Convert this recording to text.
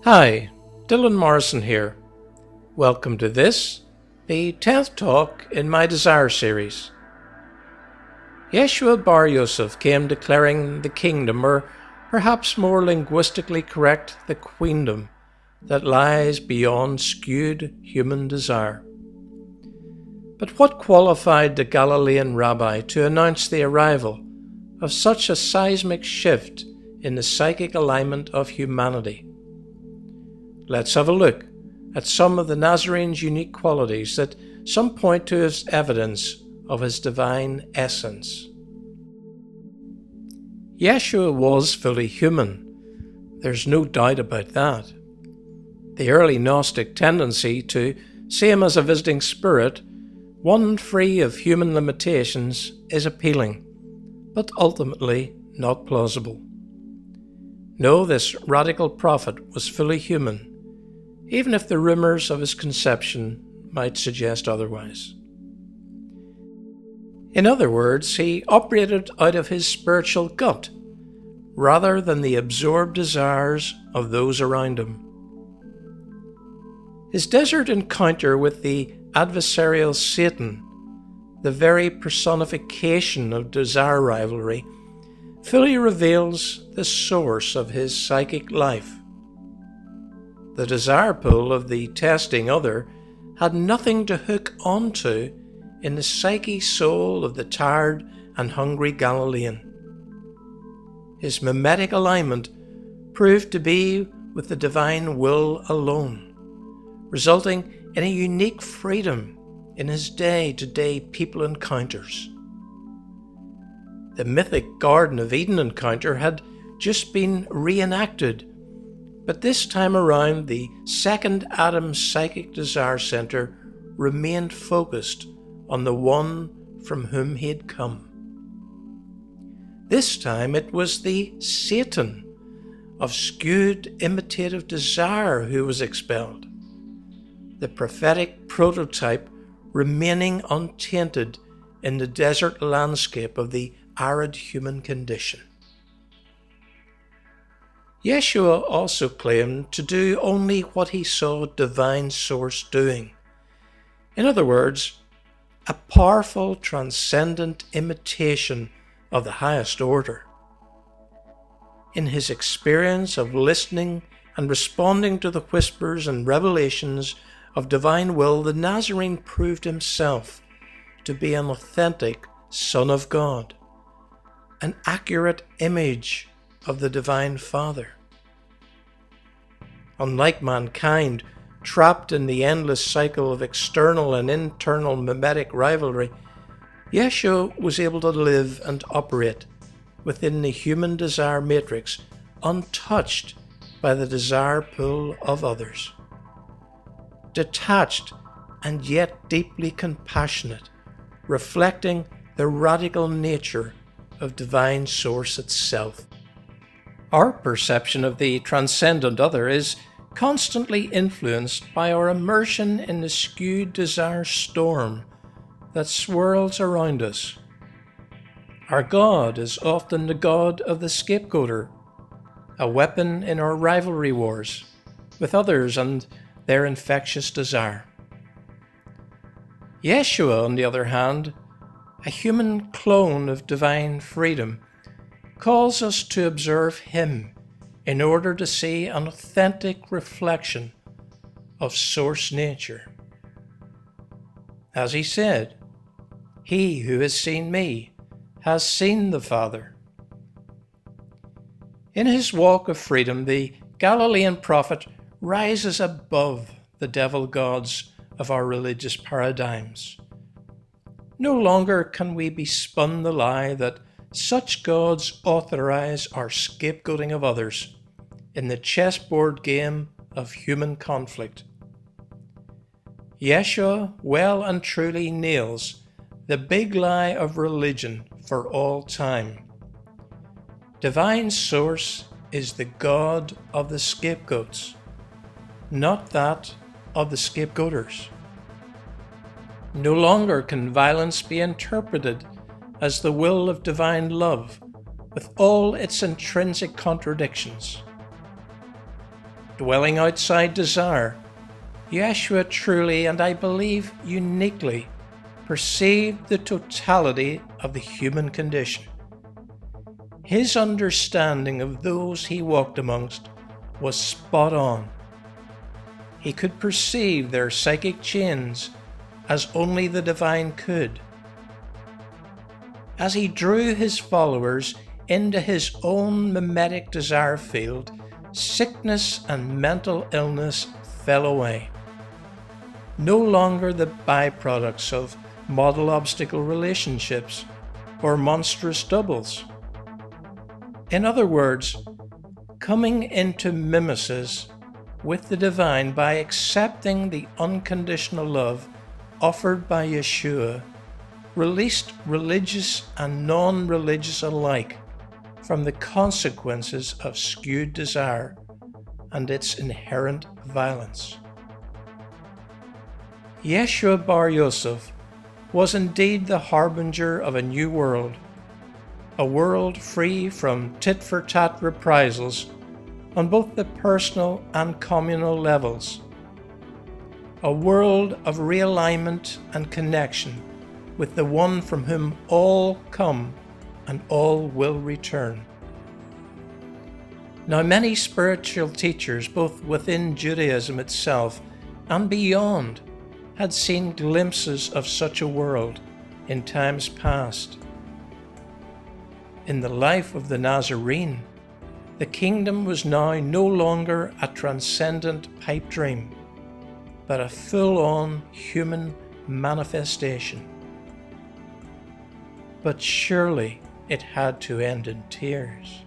Hi, Dylan Morrison here. Welcome to this, the 10th talk in my Desire series. Yeshua Bar Yosef came declaring the kingdom, or perhaps more linguistically correct, the queendom, that lies beyond skewed human desire. But what qualified the Galilean rabbi to announce the arrival of such a seismic shift in the psychic alignment of humanity? Let's have a look at some of the Nazarene's unique qualities that some point to as evidence of his divine essence. Yeshua was fully human. There's no doubt about that. The early Gnostic tendency to see him as a visiting spirit, one free of human limitations, is appealing, but ultimately not plausible. No, this radical prophet was fully human, even if the rumors of his conception might suggest otherwise. In other words, he operated out of his spiritual gut, rather than the absorbed desires of those around him. His desert encounter with the adversarial Satan, the very personification of desire rivalry, fully reveals the source of his psychic life. The desire pool of the testing other had nothing to hook onto in the psyche soul of the tired and hungry Galilean. His mimetic alignment proved to be with the divine will alone, resulting in a unique freedom in his day-to-day people encounters. The mythic Garden of Eden encounter had just been reenacted, but this time around the second Adam's psychic desire center remained focused on the one from whom he had come. This time it was the Satan of skewed imitative desire who was expelled, the prophetic prototype remaining untainted in the desert landscape of the arid human condition. Yeshua also claimed to do only what he saw divine source doing. In other words, a powerful, transcendent imitation of the highest order. In his experience of listening and responding to the whispers and revelations of divine will, the Nazarene proved himself to be an authentic Son of God, an accurate image of the Divine Father. Unlike mankind, trapped in the endless cycle of external and internal mimetic rivalry, Yeshua was able to live and operate within the human desire matrix, untouched by the desire pool of others. Detached and yet deeply compassionate, reflecting the radical nature of divine source itself. Our perception of the transcendent other is constantly influenced by our immersion in the skewed desire storm that swirls around us. Our God is often the God of the scapegoater, a weapon in our rivalry wars with others and their infectious desire. Yeshua, on the other hand, a human clone of divine freedom, calls us to observe him in order to see an authentic reflection of source nature. As he said, "He who has seen me has seen the Father." In his walk of freedom, the Galilean prophet rises above the devil gods of our religious paradigms. No longer can we be spun the lie that such gods authorize our scapegoating of others in the chessboard game of human conflict. Yeshua well and truly nails the big lie of religion for all time. Divine source is the God of the scapegoats, not that of the scapegoaters. No longer can violence be interpreted as the will of divine love with all its intrinsic contradictions. Dwelling outside desire, Yeshua truly, and I believe uniquely, perceived the totality of the human condition. His understanding of those he walked amongst was spot on. He could perceive their psychic chains as only the divine could. As he drew his followers into his own mimetic desire field, sickness and mental illness fell away. No longer the byproducts of model obstacle relationships or monstrous doubles. In other words, coming into mimesis with the divine by accepting the unconditional love offered by Yeshua released religious and non-religious alike from the consequences of skewed desire and its inherent violence. Yeshua Bar Yosef was indeed the harbinger of a new world, a world free from tit-for-tat reprisals on both the personal and communal levels, a world of realignment and connection with the one from whom all come and all will return. Now, many spiritual teachers, both within Judaism itself and beyond, had seen glimpses of such a world in times past. In the life of the Nazarene, the kingdom was now no longer a transcendent pipe dream, but a full-on human manifestation. But surely it had to end in tears.